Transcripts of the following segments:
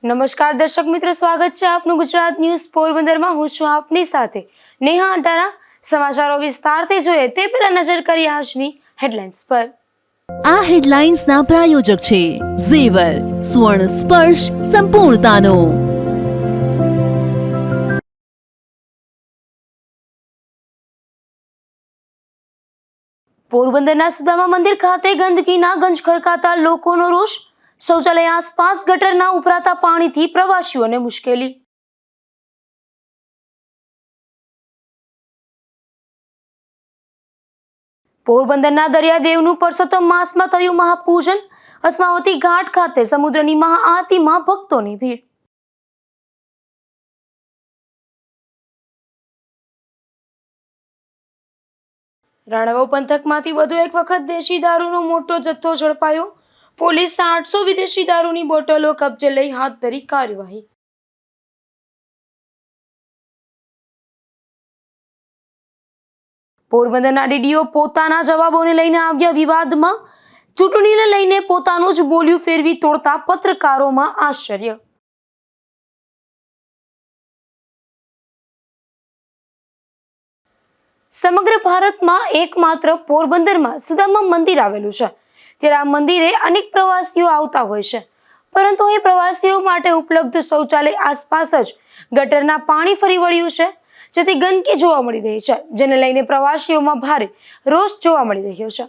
નમસ્કાર દર્શક મિત્રો, સ્વાગત છે આપનું ગુજરાત ન્યૂઝ પોરબંદરમાં। હું છું આપની સાથે નેહા અટારા। સમાચારો વિસ્તારથી જોઈએ તે પહેલા નજર કરીએ આજની હેડલાઇન્સ પર। આ હેડલાઇન્સના પ્રાયોજક છે ઝેવર, સુવર્ણ સ્પર્શ સંપૂર્ણતાનો। પોરબંદરના સુદામા મંદિર ખાતે ગંદકીના ગંજ ખડકાતા લોકોનો રોષ। શૌચાલય આસપાસ ગટરના ઉભરાતા પાણીથી પ્રવાસીઓને મુશ્કેલી। પોરબંદરના દરિયાદેવનું પરસોત્તમ માસમાં થયું મહાપૂજન। અસ્માવતી ઘાટ ખાતે સમુદ્રની મહાઆરતીમાં ભક્તોની ભીડ। રાણાવાવ પંથકમાંથી વધુ એક વખત દેશી દારૂનો મોટો જથ્થો ઝડપાયો। પોલીસે 800 વિદેશી દારૂની બોટલો કબજે લઈ હાથ ધરી કાર્યવાહી। પોરબંદરના ડીડીઓ પોતાના જવાબોને લઈને આવ્યા વિવાદમાં। ચૂંટણીને લઈને પોતાનું જ બોલ્યું ફેરવી તોડતા પત્રકારોમાં આશ્ચર્ય। સમગ્ર ભારતમાં એકમાત્ર પોરબંદરમાં સુદામા મંદિર આવેલું છે, ત્યારે આ મંદિરે અનેક પ્રવાસીઓ આવતા હોય છે, પરંતુ અહીં પ્રવાસીઓ માટે ઉપલબ્ધ શૌચાલય આસપાસ જ ગટરના પાણી ફરી વળ્યું છે, જેથી ગંદકી જોવા મળી રહી છે, જેને લઈને પ્રવાસીઓમાં ભારે રોષ જોવા મળી રહ્યો છે।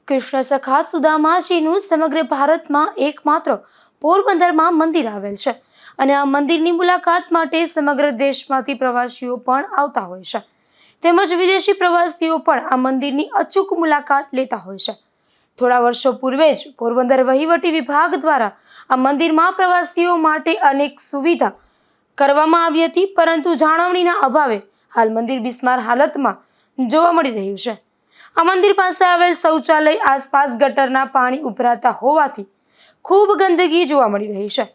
કૃષ્ણ સખા સુદામાજીનું સમગ્ર ભારતમાં એકમાત્ર પોરબંદરમાં મંદિર આવેલ છે અને આ મંદિરની મુલાકાત માટે સમગ્ર દેશમાંથી પ્રવાસીઓ પણ આવતા હોય છે, તેમજ વિદેશી પ્રવાસીઓ પણ આ મંદિરની અચૂક મુલાકાત લેતા હોય છે। થોડા વર્ષો પૂર્વે જ પોરબંદર વહીવટી વિભાગ દ્વારા આ મંદિરમાં પ્રવાસીઓ માટે અનેક સુવિધા કરવામાં આવી હતી, પરંતુ જાળવણીના અભાવે હાલ મંદિર બિસ્માર હાલતમાં જોવા મળી રહ્યું છે। આ મંદિર પાસે આવેલ શૌચાલય આસપાસ ગટરના પાણી ઉભરાતા હોવાથી ખૂબ ગંદકી જોવા મળી રહી છે,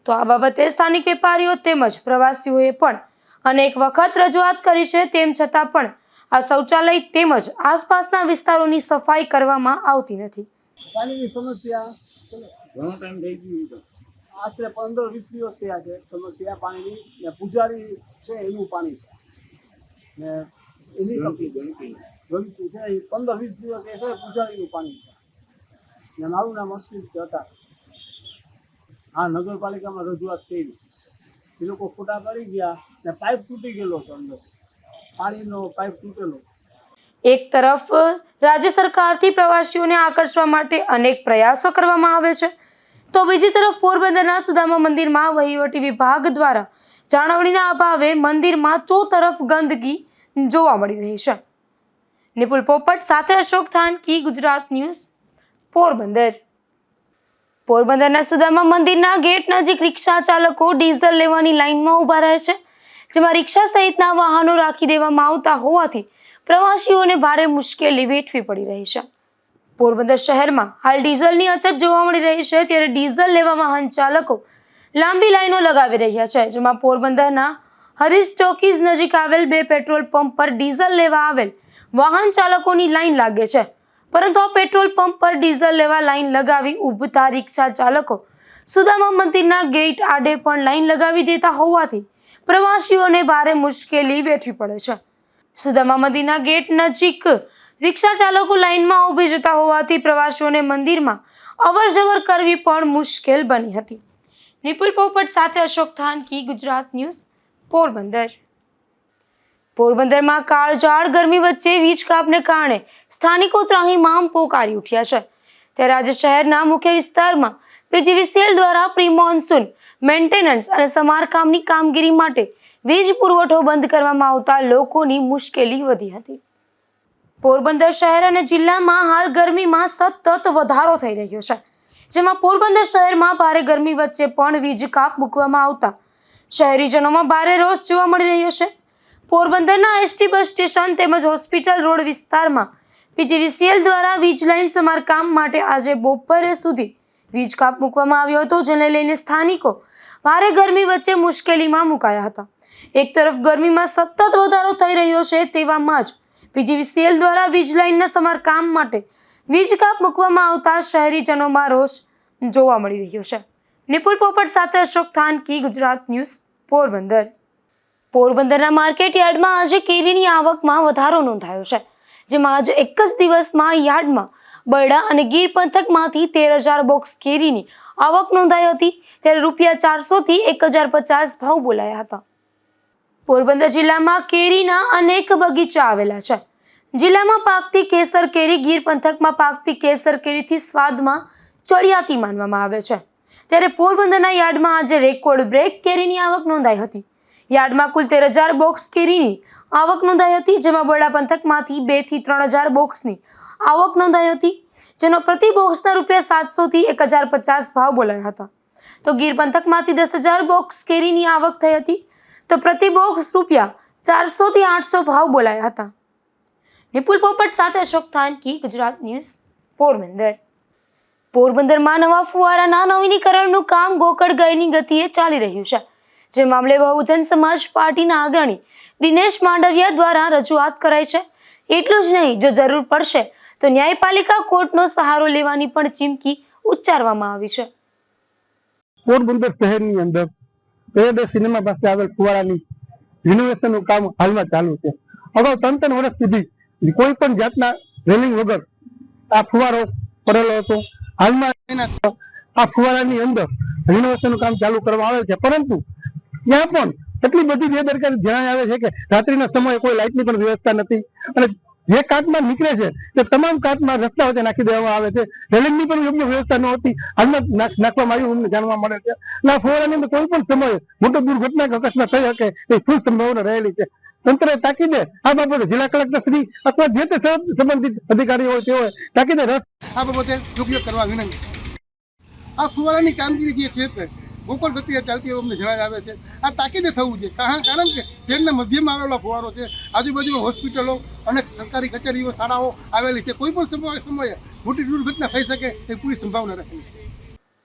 તો આ બાબતે સ્થાનિક વેપારીઓ તેમજ પ્રવાસીઓએ પણ અનેક વખત રજૂઆત કરી છે, તેમ છતાં પણ આ શૌચાલય તેમજ આસપાસના વિસ્તારોની સફાઈ કરવામાં આવતી નથી। પાણીની સમસ્યા ઘણો ટાઈમ થઈ ગયો, આશરે 15-20 દિવસ થયા છે સમસ્યા પાણીની, ને પૂજારી છે એનું પાણી છે ને એની તકલીફ ગમતી છે। 15-20 દિવસ એ છે પૂજારીનું પાણી છે ને મારું નામ અશ્વિન હતા। હા, નગરપાલિકામાં રજૂઆત કરી, એ લોકો ખોટા કરી ગયા ને પાઇપ તૂટી ગયેલો છે, અંદર પાણીનો પાઇપ તૂટેલો। એક તરફ રાજ્ય સરકારથી પ્રવાસીઓને આકર્ષવા માટે અનેક પ્રયાસો કરવામાં આવે છે, તો બીજી તરફ પોરબંદરના સુદામા મંદિરમાં વહીવટી વિભાગ દ્વારા જાળવણીના અભાવે મંદિરમાં ચોતરફ ગંદકી જોવા મળી રહી છે। નિપુલ પોપટ સાથે અશોક થાનકી, ગુજરાત ન્યૂઝ, પોરબંદર। પોરબંદરના સુદામા મંદિરના ગેટ નજીક રિક્ષા ચાલકો ડીઝલ લેવાની લાઇનમાં ઊભા રહે છે, જેમાં રિક્ષા સહિતના વાહનો રાખી દેવામાં આવતા હોવાથી પ્રવાસીઓને ભારે મુશ્કેલી વેઠવી પડી રહી છે। પોરબંદર શહેરમાં હાલ ડીઝલની અછત જોવા મળી રહી છે, ત્યારે ડીઝલ લેવા વાહન ચાલકો લાંબી લાઈનો લગાવી રહ્યા છે, જેમાં પોરબંદરના હરીશ ટોકીઝ નજીક આવેલ 2 પેટ્રોલ પંપ પર ડીઝલ લેવા આવેલ વાહન ચાલકોની લાઈન લાગે છે, પરંતુ આ પેટ્રોલ પંપ પર ડીઝલ લેવા લાઈન લગાવી ઊભતા રિક્ષા ચાલકો સુદામા મંદિરના ગેટ આડે પણ લાઈન લગાવી દેતા હોવાથી પ્રવાસીઓને ભારે મુશ્કેલી વેઠવી પડે છે। સુદામા મંદિરના ગેટ નજીક રિક્ષા ચાલકો લાઈનમાં ઊભી જતા હોવાથી પ્રવાસીઓને મંદિરમાં અવર જવર કરવી પણ મુશ્કેલ બની હતી। નિપુલ પોપટ સાથે અશોક થાનકી, ગુજરાત ન્યૂઝ, પોરબંદર। પોરબંદરમાં કાળઝાળ ગરમી વચ્ચે વીજ કાપને કારણે સ્થાનિકો ત્રાહિમામ પોકારી ઉઠ્યા છે, ત્યારે આજે શહેરના મુખ્ય વિસ્તારમાં પીજીવીસીએલ દ્વારા પ્રી મોન્સૂન મેન્ટેનન્સ અને સમારકામની કામગીરી માટે વીજ પુરવઠો બંધ કરવામાં આવતા લોકોની મુશ્કેલી વધી હતી। પોરબંદર શહેર અને જિલ્લામાં હાલ ગરમીમાં સતત વધારો થઈ રહ્યો છે, જેમાં પોરબંદર શહેરમાં ભારે ગરમી વચ્ચે પણ વીજ કાપ મૂકવામાં આવતા શહેરીજનોમાં ભારે રોષ જોવા મળી રહ્યો છે। પોરબંદરના એસટી બસ સ્ટેશન તેમજ હોસ્પિટલ રોડ વિસ્તારમાં પીજીવીસીએલ દ્વારા વીજ લાઇન સમારકામ માટે આજે બપોર સુધી વીજ કાપ મૂકવામાં આવ્યો હતો, જેને લઈને સ્થાનિકો ભારે ગરમી વચ્ચે મુશ્કેલીમાં મુકાયા હતા। એક તરફ ગરમીમાં સતત વધારો થઈ રહ્યો છે, તેવામાં જ પીજીવીસીએલ દ્વારા વીજ લાઇનના સમારકામ માટે વીજ કાપ મૂકવામાં આવતા શહેરીજનોમાં રોષ જોવા મળી રહ્યો છે। નિપુલ પોપટ સાથે અશોક થાનકી, ગુજરાત ન્યૂઝ, પોરબંદર. પોરબંદરના માર્કેટ યાર્ડમાં આજે કેરીની આવકમાં વધારો નોંધાયો છે, જેમાં આજે એક જ દિવસમાં યાર્ડમાં બરડા અને ગીર પંથકમાંથી 13,000 બોક્સ કેરીની આવક નોંધાઈ હતી, ત્યારે ₹400 થી 1,050 ભાવ બોલાયા હતા. પોરબંદર જિલ્લામાં કેરીના અનેક બગીચા આવેલા છે. જિલ્લામાં પાકતી કેસર કેરી ગીર પંથકમાં પાકતી કેસર કેરીથી સ્વાદમાં ચડિયાતી માનવામાં આવે છે, ત્યારે પોરબંદરના યાર્ડમાં આજે રેકોર્ડ બ્રેક કેરીની આવક નોંધાઈ હતી. યાર્ડમાં કુલ 13,000 બોક્સ કેરીની આવક નોંધાઈ હતી, જેમાં બરડા પંથકમાંથી 2,000 થી 3,000 બોક્સની આવક નોંધાઈ હતી, જેનો પ્રતિ બોક્સના ₹700 થી 1,050 ભાવ બોલાયા હતા. તો ગીર પંથકમાંથી 10,000 બોક્સ કેરીની આવક થઈ હતી, તો પ્રતિ બોક્સ ₹400 થી 800 ભાવ બોલાયા હતા. નિપુલ પોપટ સાથે અશોક થાનકી, ગુજરાત ન્યૂઝ, પોરબંદર. પોરબંદરમાં નવા ફુવારાના નવીનીકરણનું કામ ગોકળગાયની ગતિએ ચાલી રહ્યું છે, જે મામલે બહુજન સમાજ પાર્ટીના અગ્રણી દિનેશ માંડવિયા દ્વારા રજૂઆત કરાઈ છે. એટલું જ નહીં, જો જરૂર પડશે તો ન્યાયપાલિકા કોર્ટનો સહારો લેવાની પણ ચીમકી ઉચ્ચારવામાં આવી છે. પોરબંદર શહેરની અંદર પેરેડ સિનેમા પાસે આવેલ ફુવારાની રિનોવેશનનું કામ હાલમાં ચાલુ છે. અગાઉ 3 વર્ષ સુધી કોઈ પણ જાતના રેલિંગ વગર આ ફુવારો પડેલો હતો. હાલમાં આ ફુવારાની અંદર રિનોવેશનનું કામ ચાલુ કરવામાં આવે છે, પરંતુ ત્યાં પણ એટલી બધી બેદરકારી જણાઈ આવે છે કે રાત્રિના સમયે કોઈ લાઇટની પણ વ્યવસ્થા નથી, અને જે કાટમાં નીકળે છે તે તમામ કાટમાં રસ્તા વચ્ચે નાખી દેવામાં આવે છે. રેલિંગની પણ યોગ્ય વ્યવસ્થા ન હતી, હાલમાં નાખવામાં આવ્યું અમને જાણવા મળે છે. અને આ ફુવારાની અંદર કોઈ પણ સમયે મોટો દુર્ઘટના કે અકસ્માત થઈ શકે એ ફૂલ સંભાવના રહેલી છે. તંત્રએ તાકીદે આ બાબતે જિલ્લા કલેક્ટર શ્રી અથવા જે તે સંબંધિત અધિકારીઓ હોય તેઓએ તાકીદે આ બાબતે ઉપયોગ કરવા વિનંતી. આ ફુવારાની કામગીરી જે છે તે ગોકળ ગતિએ ચાલતી એવું અમને જણાય આવે છે. આ તાકીદે થવું છે, કારણ કે શહેરના મધ્યમાં આવેલો ફુવારો છે, આજુબાજુમાં હોસ્પિટલો અને સરકારી કચેરીઓ, શાળાઓ આવેલી છે. કોઈ પણ સમયે મોટી દુર્ઘટના થઈ શકે એ પૂરી સંભાવના રહેલી છે.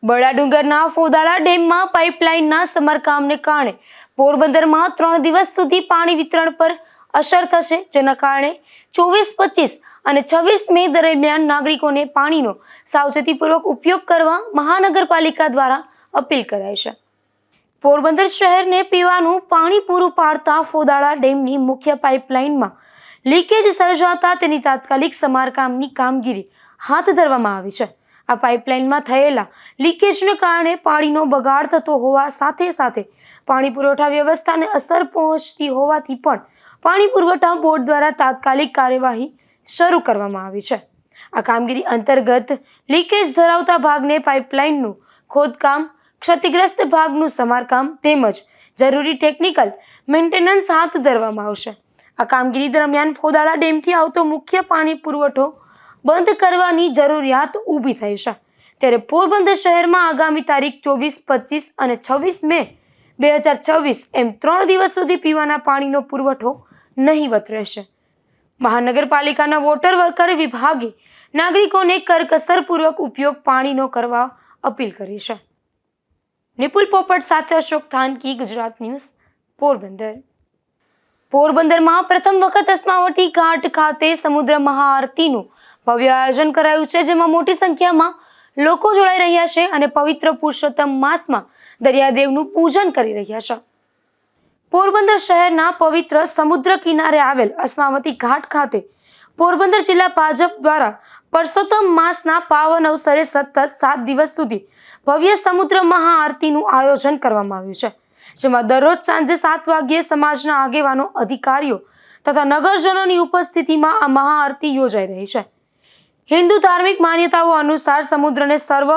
બરડા ડુંગરના ફોદાળા ડેમમાં પાઇપલાઇનના સમારકામને કારણે પોરબંદરમાં 3 દિવસ સુધી પાણી વિતરણ પર અસર થશે, જેના કારણે 24, 25 અને 26 મે દરમિયાન નાગરિકોને પાણીનો સાવચેતીપૂર્વક ઉપયોગ કરવા મહાનગરપાલિકા દ્વારા અપીલ કરાઈ છે. પોરબંદર શહેરને પીવાનું પાણી પૂરું પાડતા ફોદાળા ડેમની મુખ્ય પાઇપલાઇનમાં લીકેજ સર્જાતા તેની તાત્કાલિક સમારકામની કામગીરી હાથ ધરવામાં આવી છે. આ પાઇપલાઇનમાં થયેલા લીકેજને કારણે પાણીનો બગાડ થતો હોવા સાથે સાથે પાણી પુરવઠા વ્યવસ્થાને અસર પહોંચતી હોવાથી પણ પાણી પુરવઠા બોર્ડ દ્વારા તાત્કાલિક કાર્યવાહી શરૂ કરવામાં આવી છે. આ કામગીરી અંતર્ગત લીકેજ ધરાવતા ભાગને પાઇપલાઇનનું ખોદકામ, ક્ષતિગ્રસ્ત ભાગનું સમારકામ તેમજ જરૂરી ટેકનિકલ મેન્ટેનન્સ હાથ ધરવામાં આવશે. આ કામગીરી દરમિયાન ફોદાળા ડેમથી આવતો મુખ્ય પાણી પુરવઠો બંધ કરવાની જરૂરિયાત ઊભી થઈ છે, ત્યારે પોરબંદર શહેરમાં આગામી તારીખ 24, 25 અને 26 મે 2026 એમ 3 દિવસ સુધી પીવાના પાણીનો પુરવઠો નહીવત રહેશે. મહાનગરપાલિકાના વોટર વર્કર વિભાગે નાગરિકોને કરકસરપૂર્વક ઉપયોગ પાણીનો કરવા અપીલ કરી છે. નિપુલ પોપટ સાથે અશોક થાનકી, ગુજરાત ન્યૂઝ, પોરબંદર. પોરબંદરમાં પ્રથમ વખત અસ્માવટી ઘાટ ખાતે સમુદ્ર મહાઆરતીનું ભવ્ય આયોજન કરાયું છે, જેમાં મોટી સંખ્યામાં લોકો જોડાઈ રહ્યા છે અને પવિત્ર પુરુષોત્તમ માસમાં દરિયાદેવનું પૂજન કરી રહ્યા છે. પોરબંદર શહેરના પવિત્ર સમુદ્ર કિનારે આવેલ અસ્માવતી ઘાટ ખાતે પોરબંદર જિલ્લા ભાજપ દ્વારા પુરુષોત્તમ માસના પાવન અવસરે સતત 7 દિવસ સુધી ભવ્ય સમુદ્ર મહાઆરતીનું આયોજન કરવામાં આવ્યું છે, જેમાં દરરોજ સાંજે 7 વાગ્યે સમાજના આગેવાનો, અધિકારીઓ તથા નગરજનોની ઉપસ્થિતિમાં આ મહાઆરતી યોજાઈ રહી છે. હિન્દુ ધાર્મિક માન્યતાઓ અનુસાર સમુદ્રને સર્વ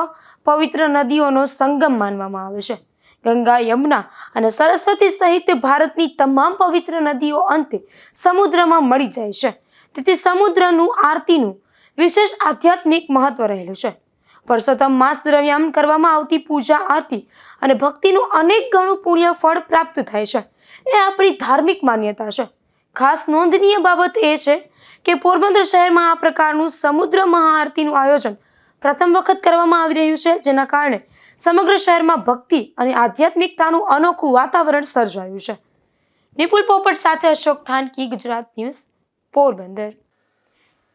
પવિત્ર નદીઓનો સંગમ માનવામાં આવે છે. ગંગા, યમુના અને સરસ્વતી સહિત ભારતની તમામ પવિત્ર નદીઓ અંતે સમુદ્રમાં મળી જાય છે, તેથી સમુદ્રનું આરતીનું વિશેષ આધ્યાત્મિક મહત્વ રહેલું છે. પુરુષોત્તમ માસ દરમિયાન કરવામાં આવતી પૂજા, આરતી અને ભક્તિનું અનેક ગણું પુણ્ય ફળ પ્રાપ્ત થાય છે, એ આપણી ધાર્મિક માન્યતા છે. ખાસ નોંધનીય બાબત એ છે કે પોરબંદર શહેરમાં આ પ્રકારનું સમુદ્ર મહાઆરતીનું આયોજન પ્રથમ વખત કરવામાં આવી રહ્યું છે, જેના કારણે સમગ્ર શહેરમાં ભક્તિ અને આધ્યાત્મિકતાનું અનોખું વાતાવરણ સર્જાયું છે. નિપુલ પોપટ સાથે અશોક થાનકી, ગુજરાત ન્યૂઝ, પોરબંદર.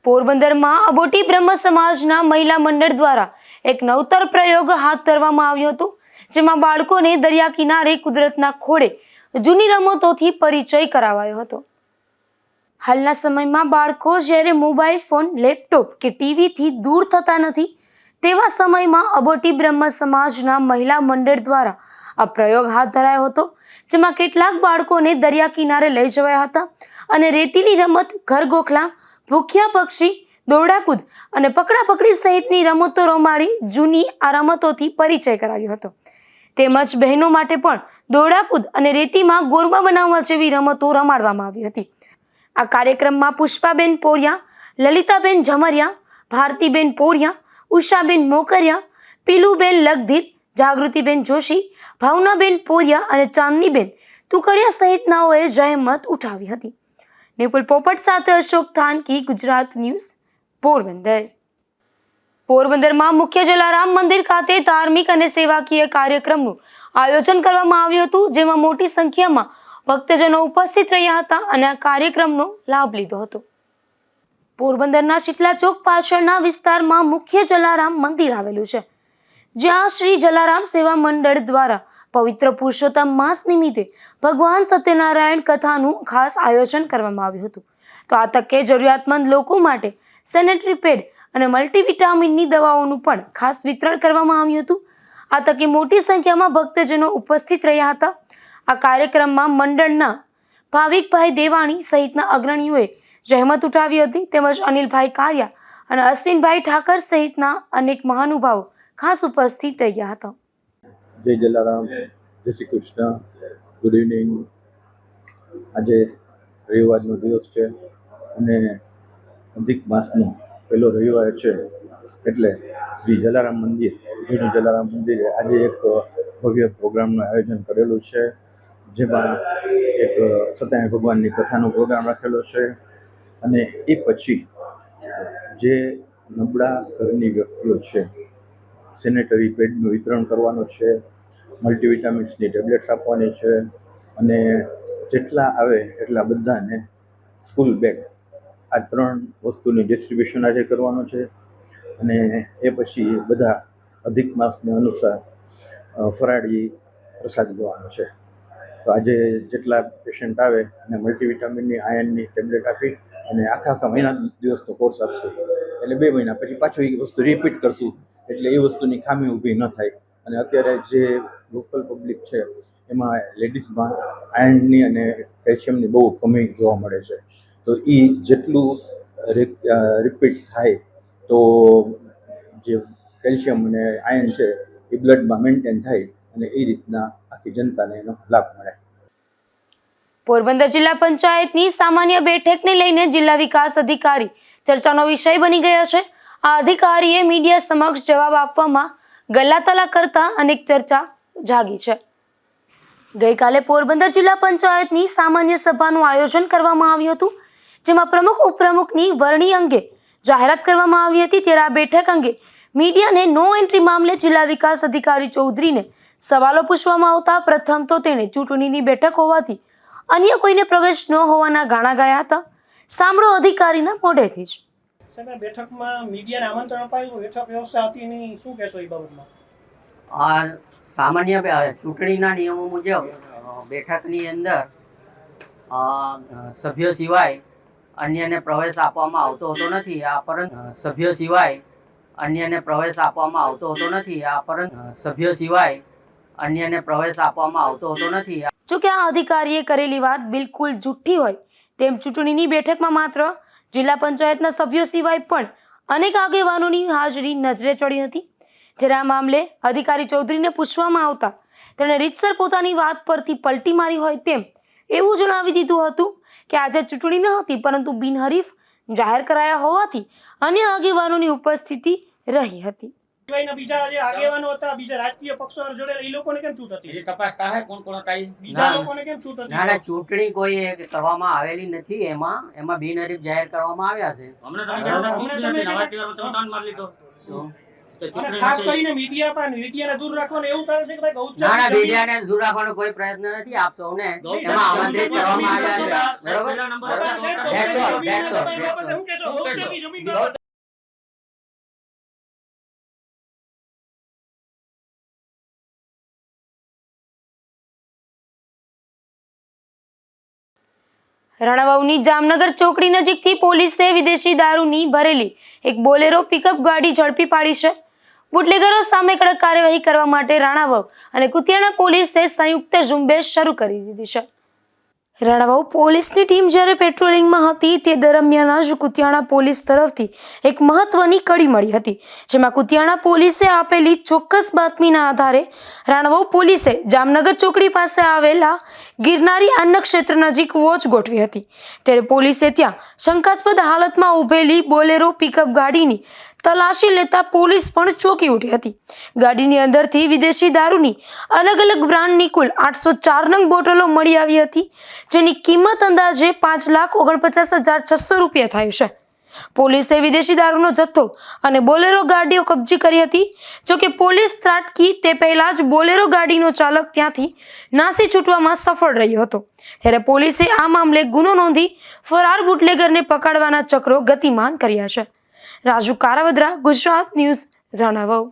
પોરબંદરમાં અબોટી બ્રહ્મ સમાજના મહિલા મંડળ દ્વારા એક નવતર પ્રયોગ હાથ ધરવામાં આવ્યો હતો, જેમાં બાળકોને દરિયા કિનારે કુદરતના ખોળે જૂની રમતોથી પરિચય કરાવાયો હતો. હાલના સમયમાં બાળકો જ્યારે મોબાઈલ ફોન, લેપટોપ કે ટીવીથી દૂર થતા નથી, તેવા સમયમાં અબોટી બ્રહ્મ સમાજના મહિલા મંડળ દ્વારા આ પ્રયોગ હાથ ધરાયો હતો, જેમાં કેટલાક બાળકોને દરિયા કિનારે લઈ જવાયા હતા અને રેતીની રમત, ઘરગોખલા, ભૂખ્યા પક્ષી, દોરડાકૂદ અને પકડાપકડી સહિતની રમતો રમાડી જૂની આ રમતોથી પરિચય કરાવ્યો હતો. તેમજ બહેનો માટે પણ દોરડાકૂદ અને રેતીમાં ગોરબા બનાવવા જેવી રમતો રમાડવામાં આવી હતી. આ કાર્યક્રમમાં પુષ્પાબેન પોરિયા, લલિતાબેન ઝમરિયા, ભારતીબેન પોરિયા, ઉષાબેન મોકરિયા, પીલુબેન લગધીર, જાગૃતિબેન જોશી, ભાવનાબેન પોરિયા અને ચાંદનીબેન તુકડિયા સહિતનાઓએ જહેમત ઉઠાવી હતી. નિપુલ પોપટ સાથે અશોક થાનકી, ગુજરાત ન્યૂઝ, પોરબંદર. પોરબંદરમાં મુખ્ય જલારામ મંદિર ખાતે ધાર્મિક અને સેવાકીય કાર્યક્રમનું આયોજન કરવામાં આવ્યું હતું, જેમાં મોટી સંખ્યામાં ભક્તજનો ઉપસ્થિત રહ્યા હતા અને આ કાર્યક્રમનો લાભ લીધો હતો. પોરબંદરના શીતલા ચોક પાછળના વિસ્તારમાં મુખ્ય જલારામ મંદિર આવેલું છે, જ્યાં શ્રી જલારામ સેવા મંડળ દ્વારા પવિત્ર પુરુષોત્તમ માસ નિમિત્તે ભગવાન સત્યનારાયણ કથાનું ખાસ આયોજન કરવામાં આવ્યું હતું. તો આ તકે જરૂરિયાતમંદ લોકો માટે સેનેટરી પેડ અને મલ્ટીવિટામિનની દવાઓનું પણ ખાસ વિતરણ કરવામાં આવ્યું હતું. આ તકે મોટી સંખ્યામાં ભક્તજનો ઉપસ્થિત રહ્યા હતા. આ કાર્યક્રમમાં મંડળના ભાવિકભાઈ દેવાણી સહિતના અગ્રણીઓએ જહેમત ઉઠાવી હતી. તેમજ અનિલભાઈ કારિયા અને અશ્વિનભાઈ ઠાકર સહિતના અનેક મહાનુભાવો ખાસ ઉપસ્થિત રહ્યા હતા. જય જલારામ, જય શ્રી કૃષ્ણ, ગુડ ઇવનિંગ. આજે રવિવારનો દિવસ છે અને અધિક માસનો પહેલો રવિવાર છે, એટલે શ્રી જલારામ મંદિર, જૂનું જલારામ મંદિરે આજે એક ભવ્ય પ્રોગ્રામનું આયોજન કરેલું છે, જેમાં એક સત્યનારાયણ ભગવાનની કથાનો પ્રોગ્રામ રાખેલો છે અને એ પછી જે નબળા ઘરની વ્યક્તિઓ છે સેનેટરી પેડનું વિતરણ કરવાનું છે, મલ્ટીવિટામિન્સની ટેબ્લેટ્સ આપવાની છે અને જેટલા આવે એટલા બધાને સ્કૂલ બેગ, આ 3 વસ્તુની ડિસ્ટ્રીબ્યુશન આજે કરવાનું છે. અને એ પછી બધા અધિક માસને અનુસાર ફરાળી પ્રસાદ લેવાનો છે. તો આજે જેટલા પેશન્ટ આવે અને મલ્ટીવિટામિનની, આયર્નની ટેબ્લેટ આપી અને આખા મહિના દિવસનો કોર્સ આપશું, એટલે 2 મહિના પછી પાછું એ વસ્તુ રિપીટ કરશું, એટલે એ વસ્તુની ખામી ઊભી ન થાય. અને અત્યારે જે લોકલ પબ્લિક છે એમાં લેડીઝમાં આયર્નની અને કેલ્શિયમની બહુ કમી જોવા મળે છે. તો એ જેટલું રિપીટ થાય તો જે કેલ્શિયમ અને આયર્ન છે એ બ્લડમાં મેન્ટેન થાય અને એ રીતના આખી જનતાને એનો લાભ મળે. પોરબંદર જિલ્લા પંચાયતની સામાન્ય બેઠકને લઈને જિલ્લા વિકાસ અધિકારી ચર્ચાનો વિષય બની ગયા છે. આ અધિકારીએ મીડિયા સમક્ષ જવાબ આપવામાં ગલ્લાતલા કરતા અનેક ચર્ચા જાગી છે. ગઈકાલે પોરબંદર જિલ્લા પંચાયતની સામાન્ય સભાનું આયોજન કરવામાં આવ્યું હતું, જેમાં પ્રમુખ ઉપપ્રમુખની વરણી અંગે જાહેરાત કરવામાં આવી હતી. ત્યારે આ બેઠક અંગે મીડિયાને નો એન્ટ્રી મામલે જિલ્લા વિકાસ અધિકારી ચૌધરીને સવાલો પૂછવામાં આવતા પ્રથમ તો તેણે ચૂંટણીની બેઠક હોવાથી અન્ય કોઈને પ્રવેશ ન હોવાના ગાણા ગાયા હતા. સાંભળો અધિકારીના મોઢેથી જ. સાહેબ, બેઠકમાં મીડિયાને આમંત્રણ અપાયું, બેઠક વ્યવસ્થા હતી નહીં, શું કહેશો એ બાબતમાં? આ સામાન્ય ચૂંટણીના નિયમો મુજબ બેઠકની અંદર સભ્યો સિવાય અન્યને પ્રવેશ આપવામાં આવતો હોતો નથી. આ પરંતુ સભ્યો સિવાય અન્યને પ્રવેશ આપવામાં આવતો હોતો નથી. આ પરંતુ સભ્યો સિવાય અન્યને પ્રવેશ આપવામાં આવતો હોતો નથી. જોકે આ અધિકારીએ કરેલી વાત બિલકુલ જુઠ્ઠી હોય તેમ ચૂંટણીની બેઠકમાં માત્ર જિલ્લા પંચાયતના સભ્યો સિવાય પણ અનેક આગેવાનોની હાજરી નજરે ચડી હતી. જ્યારે આ મામલે અધિકારી ચૌધરીને પૂછવામાં આવતા તેણે રીતસર પોતાની વાત પરથી પલટી મારી હોય તેમ એવું જણાવી દીધું હતું કે આજે ચૂંટણી ન હતી, પરંતુ બિનહરીફ જાહેર કરાયા હોવાથી અન્ય આગેવાનોની ઉપસ્થિતિ રહી હતી. બીજા જે આગેવાનો હતા, બીજા રાજકીય પક્ષો જોડેલા, એ લોકોને કેમ છૂટ હતી? એ તપાસ થાય કોણ કોણ હતા બીજા લોકોને કેમ છૂટ હતી? ના, ચૂંટણી કોઈ કરવામાં આવેલી નથી. એમાં બિનહરીફ જાહેર કરવામાં આવ્યા છે. હમણાં તમે કહેતા ચૂંટણી હતી, નવા ટીઆર તમે ટર્ન મારી લીધો. શું? અને ખાસ કરીને મીડિયાને દૂર રાખવાનું એવું કારણ છે કે ભાઈ ગૌચર ના, મીડિયાને દૂર રાખવાનો કોઈ પ્રયત્ન નથી. આપ સૌને એમાં આમંત્રિત કરવામાં આવ્યા છે. બરોબર. રાણાવાવની જામનગર ચોકડી નજીકથી પોલીસે વિદેશી દારૂની ભરેલી એક બોલેરો પિકઅપ ગાડી ઝડપી પાડી છે. બુટલેગરો સામે કડક કાર્યવાહી કરવા માટે રાણાવાવ અને કુતિયાણા પોલીસે સંયુક્ત ઝુંબેશ શરૂ કરી દીધી છે. રાણાવાવ પોલીસની ટીમ જ્યારે પેટ્રોલિંગમાં હતી તે દરમિયાન જ કુતિયાણા પોલીસ તરફથી એક મહત્વની કડી મળી હતી, જેમાં કુતિયાણા પોલીસે આપેલી ચોક્કસ બાતમીના આધારે રાણાવાવ પોલીસે જામનગર ચોકડી પાસે આવેલા ગિરનારી અન્ન ક્ષેત્ર નજીક વોચ ગોઠવી હતી. ત્યારે પોલીસે ત્યાં શંકાસ્પદ હાલતમાં ઊભેલી બોલેરો પિકઅપ ગાડીની તલાશી લેતા પોલીસ પણ ચોંકી ઉઠી હતી. ગાડીની અંદરથી વિદેશી દારૂની અલગ અલગ બ્રાન્ડની કુલ 804 નંગ બોટલો મળી આવી હતી, જેની કિંમત અંદાજે 5,49,600 રૂપિયા થાય છે. પોલીસે વિદેશી દારૂનો જથ્થો અને બોલેરો ગાડીઓ કબજે કરી હતી. જોકે પોલીસ ત્રાટકી તે પહેલા જ બોલેરો ગાડીનો ચાલક ત્યાંથી નાસી છૂટવામાં સફળ રહ્યો હતો. ત્યારે પોલીસે આ મામલે ગુનો નોંધી ફરાર બુટલેગરને પકડવાના ચક્રો ગતિમાન કર્યા છે. રાજુ કારાવદ્રા, ગુજરાત ન્યૂઝ, રાણાવાવ.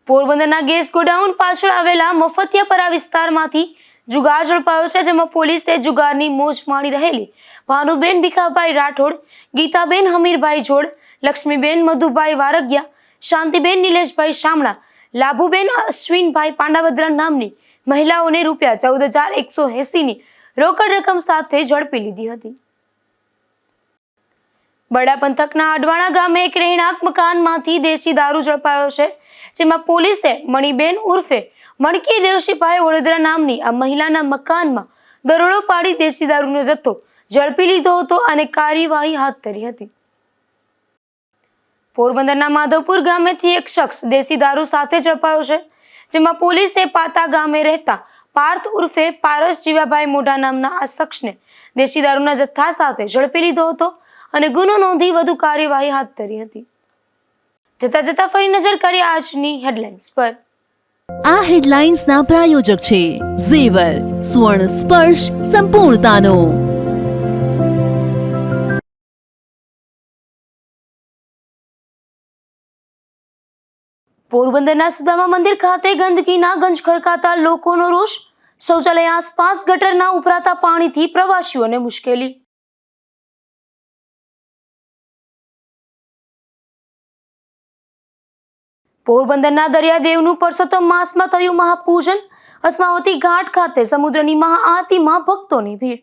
પોરબંદરના ગેસ ગોડાઉન પાછળ આવેલા મફતિયાપરા વિસ્તારમાંથી જુગાર ઝડપાયો છે, જેમાં પોલીસે જુગારની મોજ માણી રહેલી ભાનુબેન ભીખાભાઈ રાઠોડ, ગીતાબેન હમીરભાઈ જોડ, લક્ષ્મીબેન મધુભાઈ વારગિયા, શાંતિબેન નિલેશભાઈ શામળા, લાભુબેન અશ્વિનભાઈ પાંડાવદ્રા નામની મહિલાઓને રૂપિયા 14,180ની રોકડ રકમ સાથે ઝડપી લીધી હતી. બરડા પંથકના અડવાણા ગામે એક રહેણાંક મકાનમાંથી દેશી દારૂ ઝડપાયો છે, જેમાં પોલીસે મણિબેન ઉર્ફે મણકી દેવશીભાઈ વડોદરા નામની આ મહિલાના મકાનમાં દરોડો પાડી દેશી દારૂનો જથ્થો ઝડપી લીધો હતો અને કાર્યવાહી હાથ ધરી હતી. પોરબંદરના માધવપુર ગામેથી એક શખ્સ દેશી દારૂ સાથે ઝડપાયો છે, જેમાં પોલીસે પાતા ગામે રહેતા પાર્થ ઉર્ફે પારસ જીવાભાઈ મોઢા નામના આ શખ્સને દેશી દારૂના જથ્થા સાથે ઝડપી લીધો હતો અને ગુનો નોંધી વધુ કાર્યવાહી હાથ ધરી હતી. જતા ફરી નજર કરીએ આજની હેડલાઇન્સ પર. આ હેડલાઇન્સના પ્રાયોજક છે ઝેવર, સુવર્ણ સ્પર્શ સંપૂર્ણતાનો. પોરબંદરના સુદામા મંદિર ખાતે ગંદકીના ગંજ ખડકાતા લોકોનો રોષ. શૌચાલય આસપાસ ગટરના ઉભરાતા પાણીથી પ્રવાસીઓને મુશ્કેલી. પોરબંદરના દરિયાદેવનું પરસોત્તમ માસમાં થયું મહાપૂજન. અસ્માવતી ઘાટ ખાતે સમુદ્રની મહાઆરતીમાં ભક્તોની ભીડ.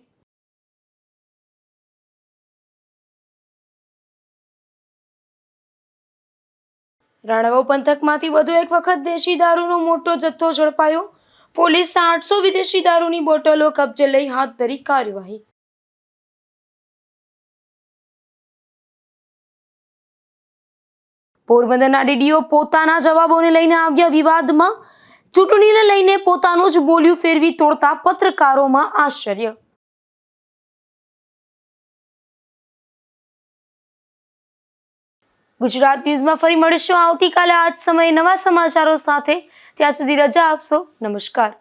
રાણાવાવ પંથકમાંથી વધુ એક વખત દેશી દારૂનો મોટો જથ્થો ઝડપાયો. પોલીસે 800 વિદેશી દારૂની બોટલો કબજે લઈ હાથ ધરી કાર્યવાહી. પોરબંદરના ડીડીઓ પોતાના જવાબોને લઈને આવ્યા વિવાદમાં. ચૂંટણીને લઈને પોતાનું જ બોલ્યું ફેરવી તોડતા પત્રકારોમાં આશ્ચર્ય. ગુજરાત ન્યૂઝમાં ફરી મળીશું આવતીકાલે આ જ સમયે નવા સમાચારો સાથે. ત્યાં સુધી રજા આપશો. નમસ્કાર.